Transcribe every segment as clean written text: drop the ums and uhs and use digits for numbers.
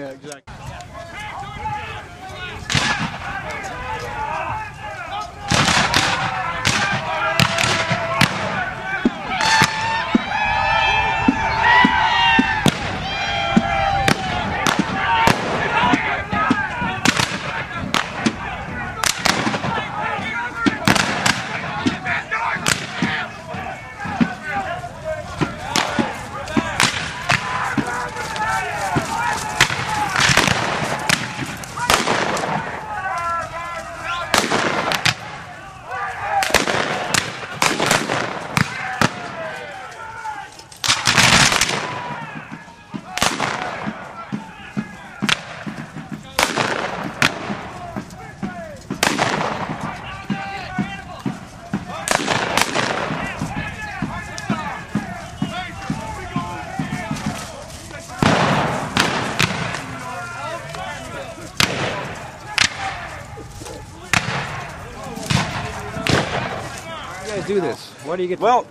Yeah, exactly. Do this? What do you get? Well,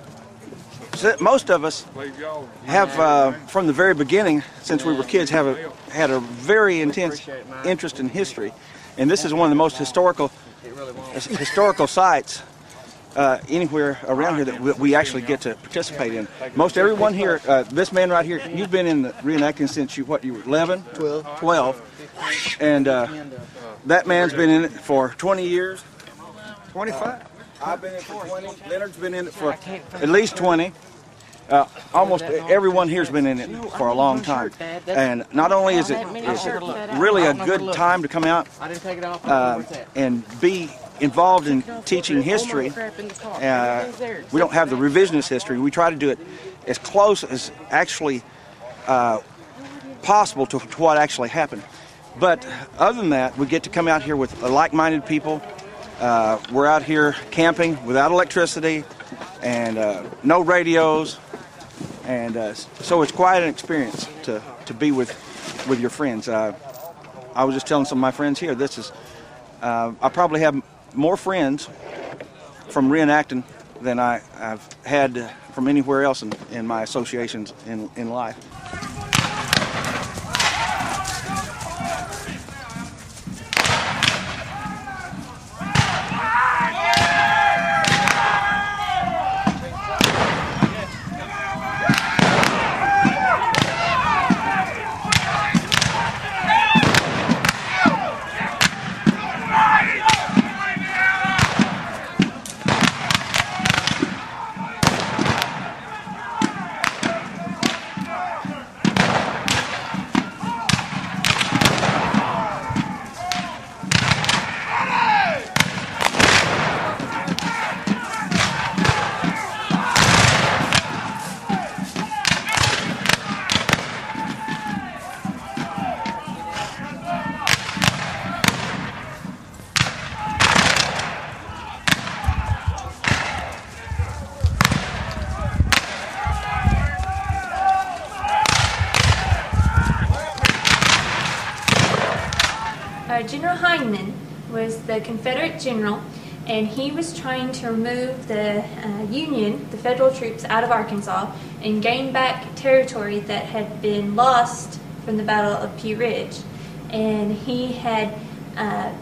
most of us have, from the very beginning, since we were kids, had a very intense interest in history, and this is one of the most historical sites anywhere around here that we actually get to participate in. Most everyone here, this man right here, you've been in the reenacting since you were 11? 12. And that man's been in it for 20 years. 25. I've been in it for 20. Leonard's been in it for at least 20. Almost everyone here's been in it for a long time. And not only is it really a good time to come out and be involved in teaching history, we don't have the revisionist history. We try to do it as close as actually possible to what actually happened. But other than that, we get to come out here with like-minded people. We're out here camping without electricity and no radios, and so it's quite an experience to be with your friends. I was just telling some of my friends here, this is I probably have more friends from reenacting than I've had from anywhere else in my associations in life. General Hindman was the Confederate general, and he was trying to remove the Union, the federal troops, out of Arkansas and gain back territory that had been lost from the Battle of Pea Ridge. And he had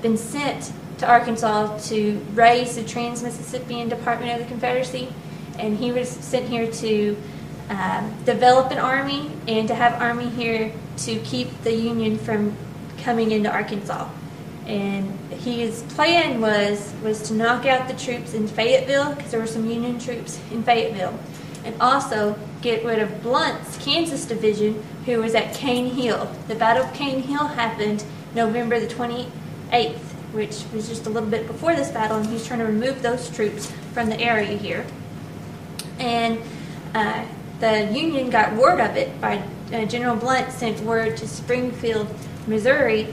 been sent to Arkansas to raise the Trans-Mississippian Department of the Confederacy, and he was sent here to develop an army and to have army here to keep the Union from coming into Arkansas. And his plan was to knock out the troops in Fayetteville, because there were some Union troops in Fayetteville, and also get rid of Blunt's Kansas division, who was at Cane Hill. The Battle of Cane Hill happened November the 28th, which was just a little bit before this battle, and he's trying to remove those troops from the area here. And the Union got word of it by General Blunt sent word to Springfield, Missouri,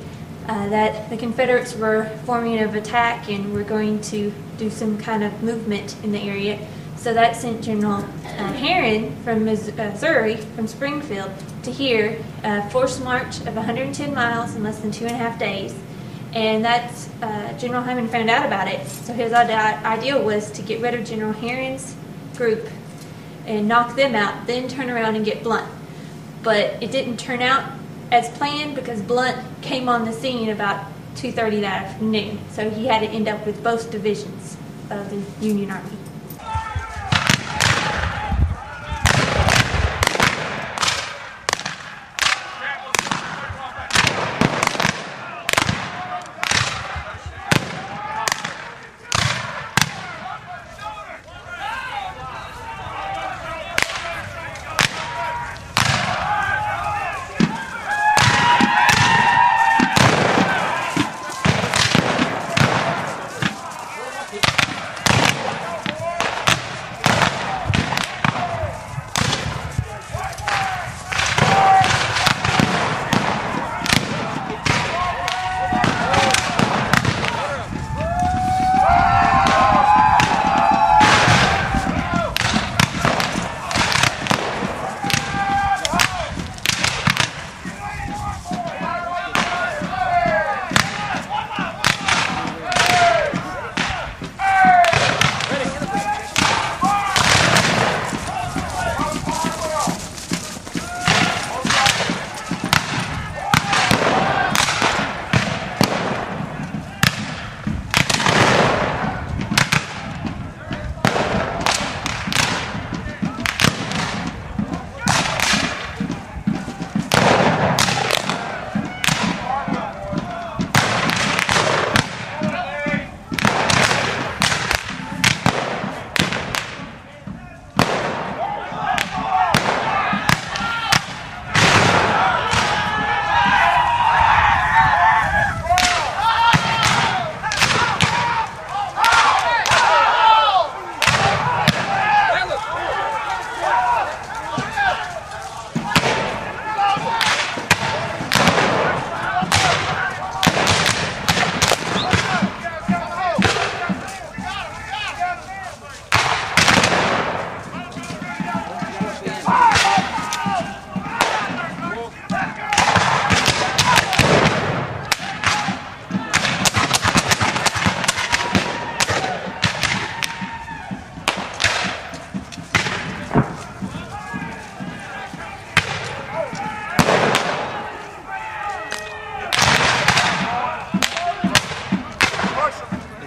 that the Confederates were forming an attack and were going to do some kind of movement in the area. So that sent General Herron from Missouri, from Springfield, to here, a forced march of 110 miles in less than 2.5 days. And that's, General Hindman found out about it. So his idea was to get rid of General Herron's group and knock them out, then turn around and get Blunt. But it didn't turn out as planned because Blunt came on the scene about 2:30 that afternoon. So he had to end up with both divisions of the Union Army.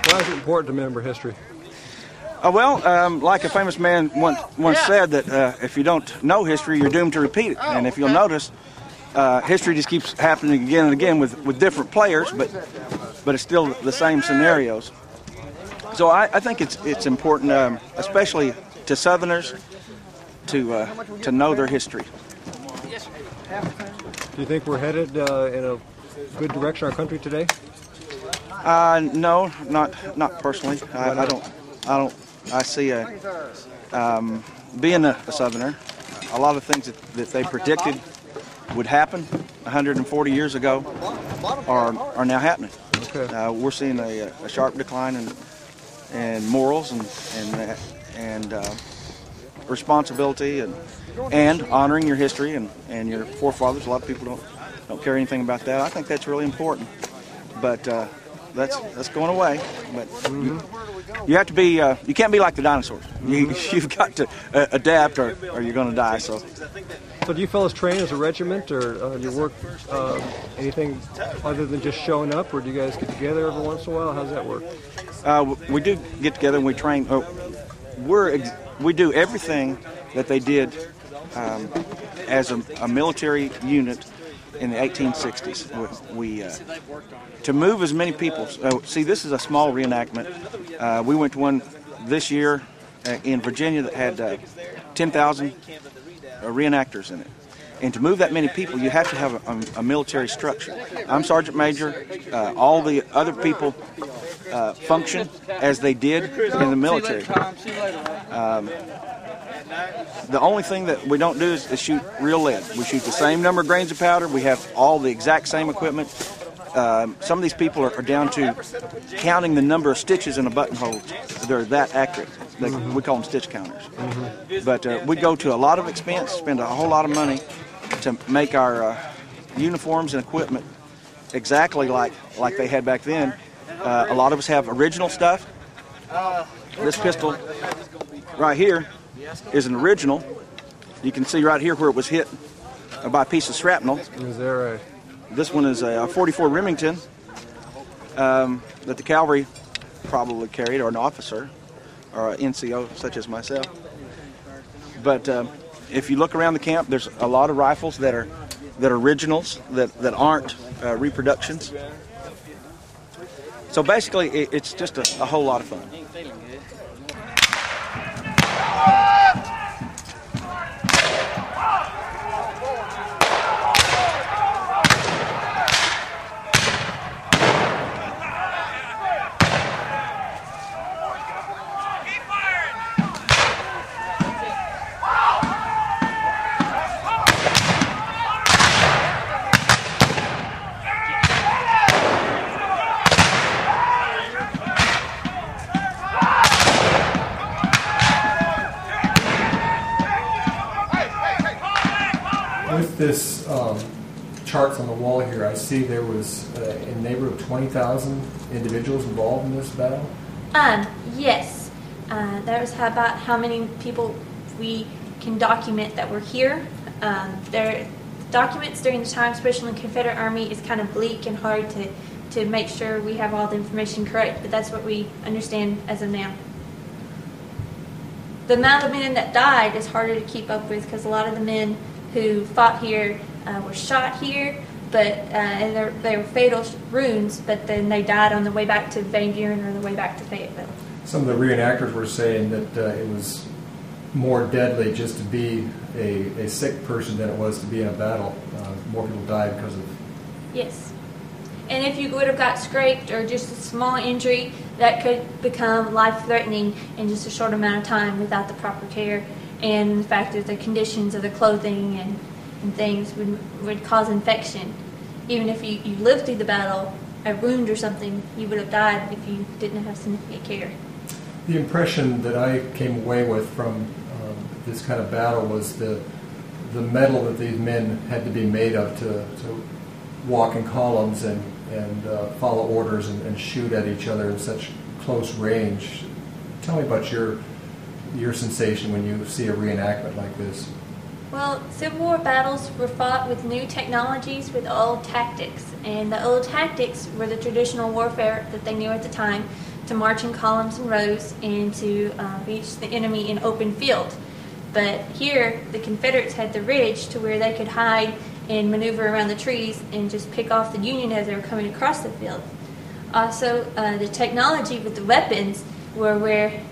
Why is it important to remember history? Like a famous man once said that if you don't know history, you're doomed to repeat it. And if you'll notice, history just keeps happening again and again with different players, but it's still the same scenarios. So I think it's important, especially to Southerners, to know their history. Do you think we're headed in a good direction, our country today? No, not personally. I don't. I see being a Southerner, a lot of things that they predicted would happen 140 years ago are now happening. Okay. We're seeing a sharp decline in morals and responsibility and honoring your history and your forefathers. A lot of people don't care anything about that. I think that's really important, but that's going away. But you have to be. You can't be like the dinosaurs. You've got to adapt, or you're going to die. So do you fellas train as a regiment, or you work anything other than just showing up, or do you guys get together every once in a while? How does that work? We do get together and we train. We do everything that they did as a military unit in the 1860s. To move as many people. See, this is a small reenactment. We went to one this year in Virginia that had 10,000 reenactors in it. And to move that many people, you have to have a military structure. I'm Sergeant Major. All the other people function as they did in the military. The only thing that we don't do is shoot real lead. We shoot the same number of grains of powder. We have all the exact same equipment. Some of these people are down to counting the number of stitches in a buttonhole. They're that accurate. We call them stitch counters. But we go to a lot of expense, spend a whole lot of money to make our uniforms and equipment exactly like they had back then. A lot of us have original stuff. This pistol right here is an original. You can see right here where it was hit by a piece of shrapnel. Is that right? This one is a 44 Remington that the cavalry probably carried, or an officer, or an NCO such as myself. But if you look around the camp, there's a lot of rifles that are originals, that aren't reproductions. So basically, it's just a whole lot of fun. With this charts on the wall here, I see there was in the neighborhood of 20,000 individuals involved in this battle. Yes. That was about how many people we can document that were here. Their documents during the time, especially in the Confederate Army, is kind of bleak and hard to make sure we have all the information correct, but that's what we understand as of now. The amount of men that died is harder to keep up with because a lot of the men who fought here were shot here, but and they were fatal wounds, but then they died on the way back to Van Buren or the way back to Fayetteville. Some of the reenactors were saying that it was more deadly just to be a sick person than it was to be in a battle. More people died because of... Yes. And if you would have got scraped or just a small injury, that could become life-threatening in just a short amount of time without the proper care. And the fact that the conditions of the clothing and things would cause infection. Even if you lived through the battle, a wound or something, you would have died if you didn't have significant care. The impression that I came away with from this kind of battle was the metal that these men had to be made of to walk in columns and follow orders and shoot at each other in such close range. Tell me about your sensation when you see a reenactment like this. Well, Civil War battles were fought with new technologies, with old tactics. And the old tactics were the traditional warfare that they knew at the time, to march in columns and rows and to reach the enemy in open field. But here, the Confederates had the ridge to where they could hide and maneuver around the trees and just pick off the Union as they were coming across the field. Also, the technology with the weapons were where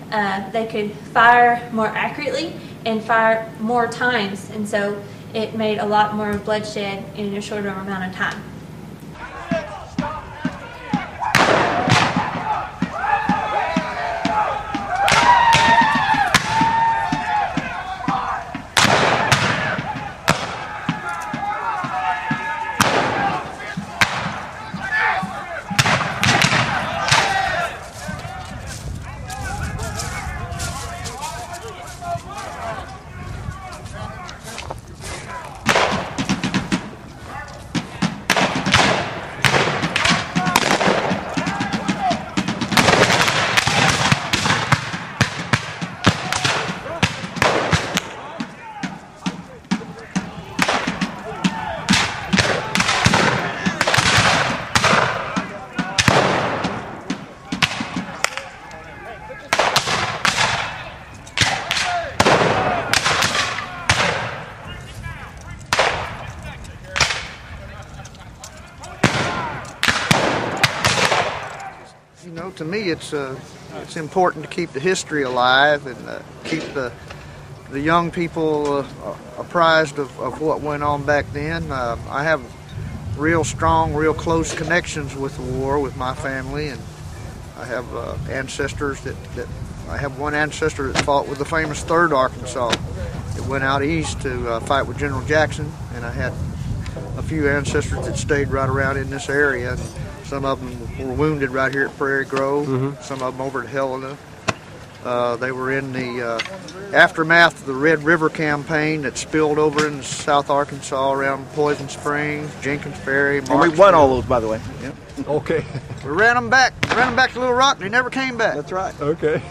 they could fire more accurately and fire more times, and so it made a lot more bloodshed in a shorter amount of time. You know, to me, it's important to keep the history alive and keep the young people apprised of what went on back then. I have real strong, real close connections with the war with my family, and I have ancestors that I have one ancestor that fought with the famous 3rd Arkansas that went out east to fight with General Jackson, and I had a few ancestors that stayed right around in this area. Some of them were wounded right here at Prairie Grove, some of them over at Helena. They were in the aftermath of the Red River campaign that spilled over in South Arkansas around Poison Springs, Jenkins Ferry, and we won all those, by the way. Yep. Okay. We ran them back to Little Rock, and they never came back. That's right. Okay.